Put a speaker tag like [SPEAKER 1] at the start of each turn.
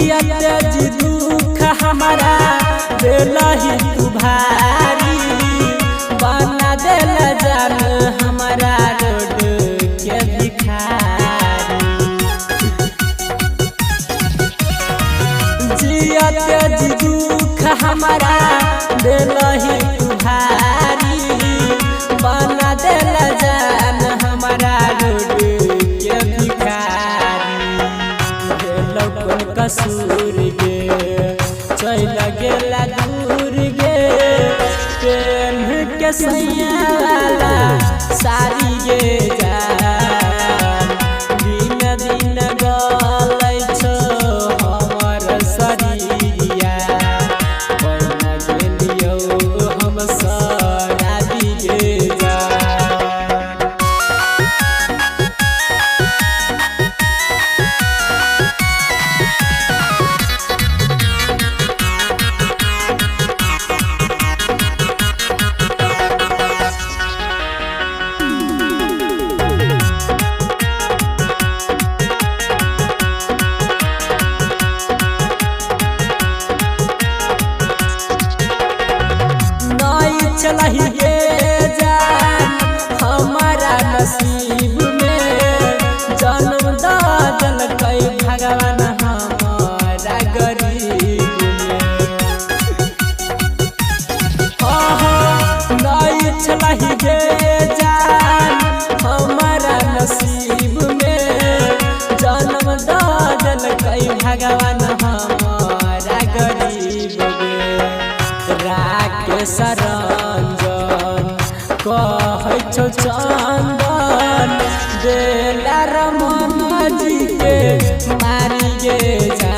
[SPEAKER 1] जियत जी दुख हमारा दिलही तू भारी बना दिल जान हमारा रोड के भिखारी जियत जी दुख हमारा दिलही तू भारी बना दिल जान हमारा रोड के भिखारी कौन कसूर गे चल गेला दूर गे पेन के सैया सारी गे जा दिन दिन गलै छो हमर शरीरिया बना गेलियो हम सराबी गे जा चलही गे जान हमारा नसीब में जन्म दादल कई भगवान हमारा गरीब में नहीं चलही गे जान हमारा नसीब में जन्म दादल कई भगवान हमारा गरीब में राकेश रंजन कहै छौ चंदन बेला रमन जी के मारी गे जा।